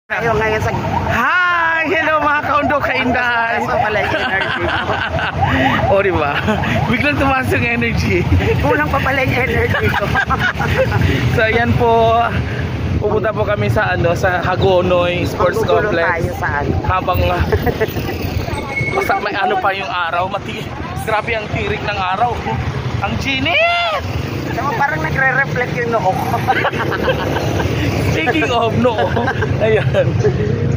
Tayo ngayon sa... Hi! Hello mga kaundo kainday! Ito pala yung energy ko. O diba? Biglang tumaas yung energy. Kulang pa pala yung energy ko. So ayan po, pupunta po kami sa sa Hagonoy Sports Maggugulo Complex. tayo sa Habang basta may pa yung araw, grabe ang tirik ng araw. Ang chinit! So, parang nagre-reflect yung noo ko. Speaking of noo, ayan.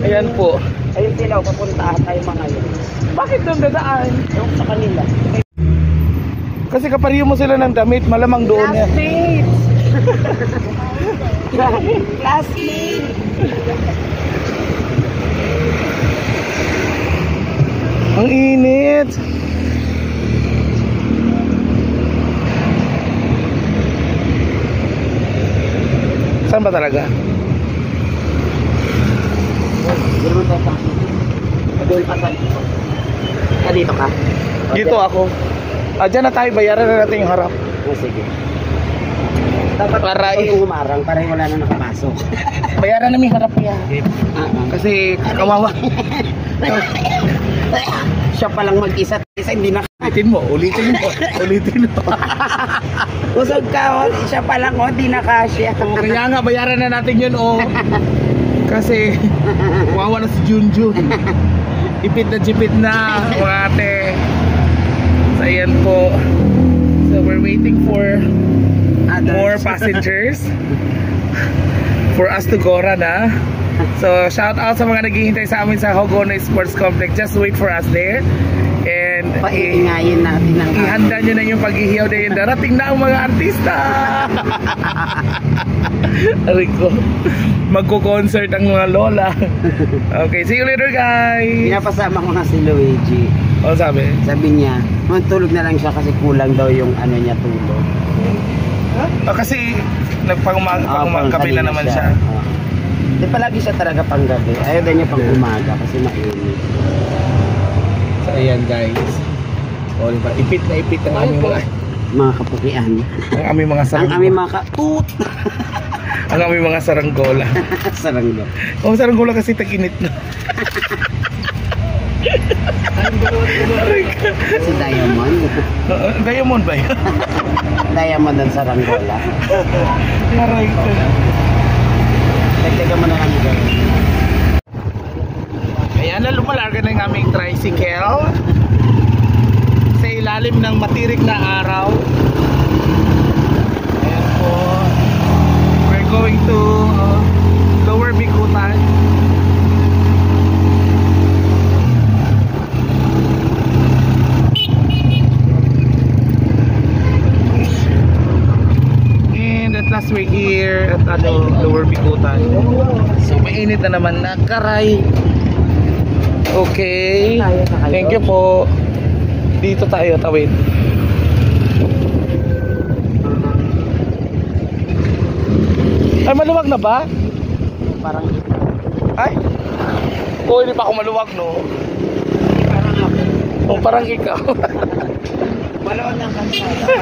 Ayan po. Ayun sila, papuntaan tayo mga yun. Bakit doon dadaan? Yung sa kanila. Kasi kapariyo mo sila ng damit, malamang doon yan. Classmates! Classmates! Ang init! Saan ba talaga? Doon tayo sa doon pa sa dito. Dito ka? Dito ako. Diyan na tayo, bayaran na natin yung harap. Oh, sige. Dapat para yung humarang para wala na nakapasok. Bayaran namin harap niya. Kasi kawawa. Siya palang mag-isa, hindi na. Ulitin mo. Usog ka, siya palang hindi na kasya. Kaya nga, bayaran na natin yun, Kasi, wawa na si Junjun. Jipit na, mga ate. So, ayan po. So, we're waiting for more passengers for us to go na. So, shout out sa mga naghihintay sa amin sa Hagonoy Sports Complex. Just wait for us there. And paiingayin natin ang ihanda nyo na yung paghihiyaw dahil darating na ang mga artista. Rico, magko-concert ang mga lola. Okay, see you later guys. Pinapasama ko nga si Luigi. O sabi niya, matulog na lang siya kasi kulang daw yung niya tulog. Kasi pang-gabi na naman siya. Di palagi siya talaga pang-gabi. Ayaw din niya pang-umaga kasi mainit. So ayan guys. O diba, ipit ang aming mga kapukian. Ang aming mga saranggola. Ang aming mga kaput. Ang aming mga saranggola. Saranggola. Saranggola kasi tag-init na. Si Diamond. Diamond ba yun? Diamond ang saranggola. Aray ko. Tagtaga mo na lang ito. Ayan na, lumalarga na yung aming tricycle sa ilalim ng matirik na araw. Ayan po, we're going to Lower Bicutan. And at last we're here at Lower Bicutan. So mainit na naman na karay. Okay, thank you po. Dito tayo tawid. Ay, maluwag na ba? Parang ay? Hindi pa ako maluwag, no? parang ako. Parang ikaw. Maluwag ng kalsada.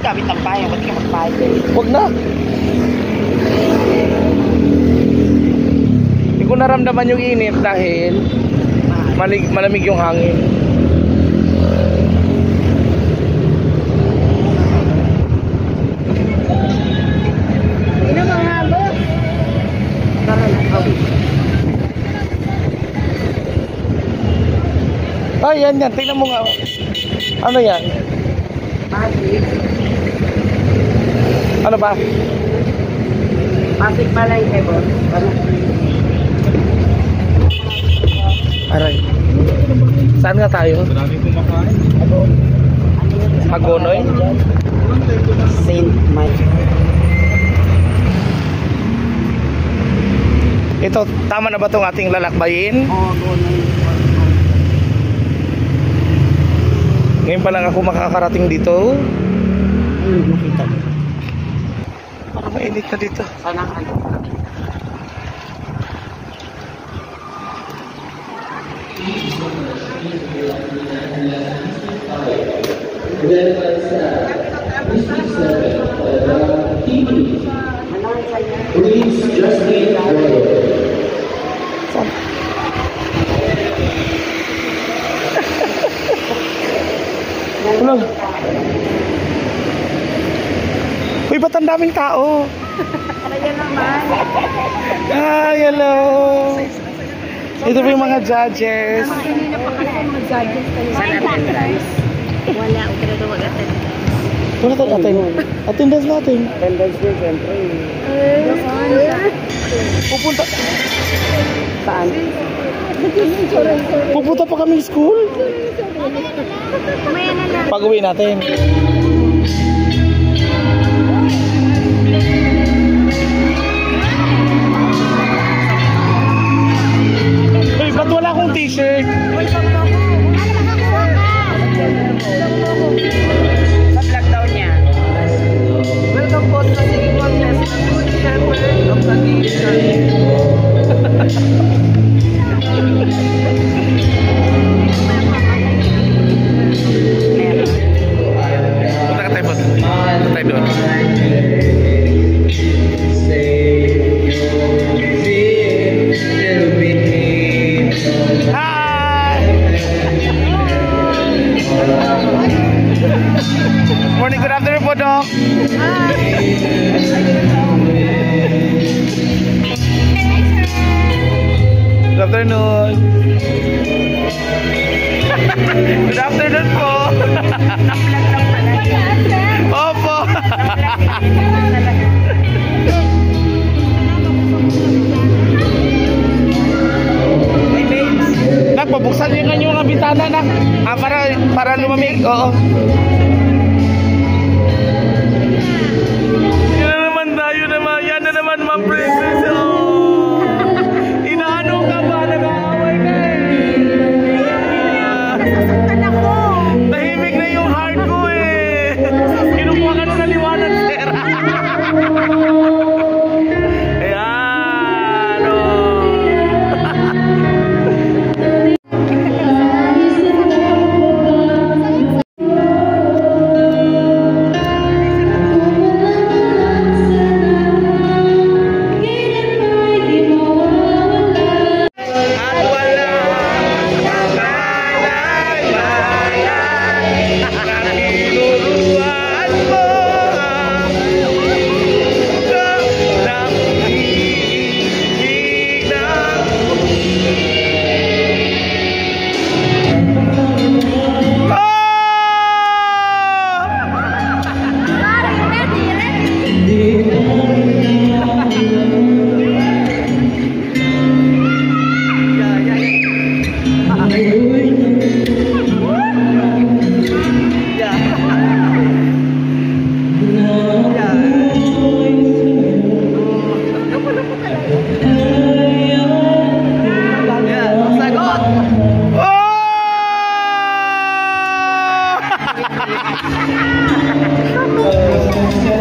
Gamit ng payo, ba't ka magpayo? Huwag na. Hindi ko naramdaman yung init dahil malamig yung hangin. Ina mga halot. Tara na, Ay, yan. Tingnan mo nga. Ano yan? Pasig. Ano ba? Pasig pala yung ebon. Aray. Saan nga tayo? Hagonoy? Saint Mike. Ito, tama na ba itong ating lalakbayin? Oo, Hagonoy. Ngayon pa lang ako makakarating dito. Nakita mo. Parang mainit na dito. Sana ano? Please just leave. ang daming tao. Kaya naman. Hi, hello. Ito po yung mga judges. Kanina pa kasi mga judges kayo. Saan attendance? Wala, pero mag-attend. Wala tayo attendance natin. Attendance din, siyempre. Pupunta. Saan? Pupunta pa kami school. Kumaya na lang. Pag-uwi natin. Uy, ba't wala akong t-shirt? Sa vlog daw niya. Welcome po sa City Contest. Good Shepherd of the Nation. Punta ka tayo po. Punta tayo doon. Hi! Morning, good afternoon po, Doc. Good afternoon. Good afternoon po. Opo. Nagpabuksan niyo nga yung mga bintana na para lumamig. Oo. Yan na naman tayo naman. Yan na naman mga princess. Oh. Inaano ka ba? Nag-aaway ka tahimik na yung heart ko eh. Kinukuha ka na naliwanag, sir. Ayan. Oh.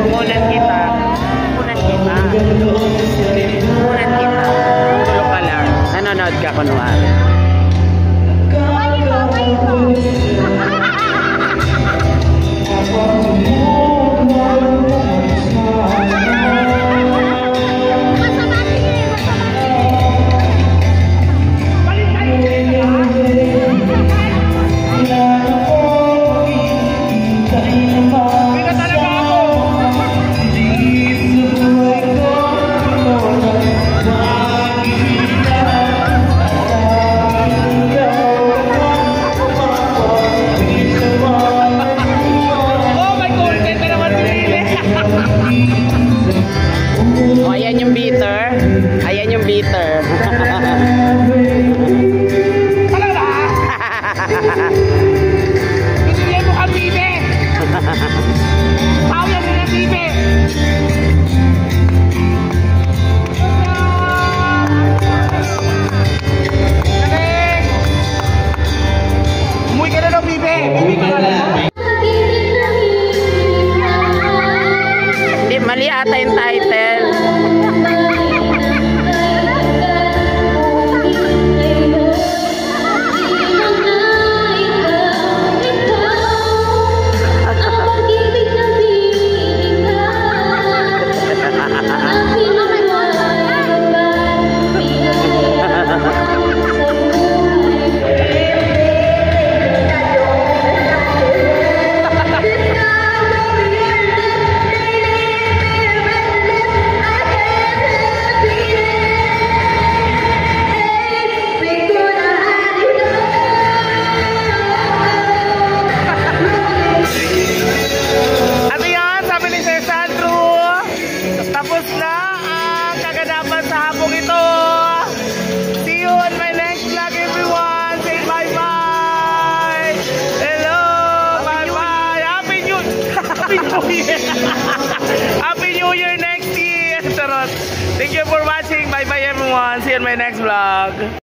Punan kita. Tulog ka lang. Nanonood ka kunwari. Oh, ayan yung beater. Ayan yung beater. Pinilihan mo kang bibe! Tawag na ng bibe! Galing! Umuwi ka na ng bibe! Bibe ka na lang! Hindi, mali ata yung title. New Year! Happy New Year next year! Charot! Thank you for watching. Bye-bye everyone. See you in my next vlog.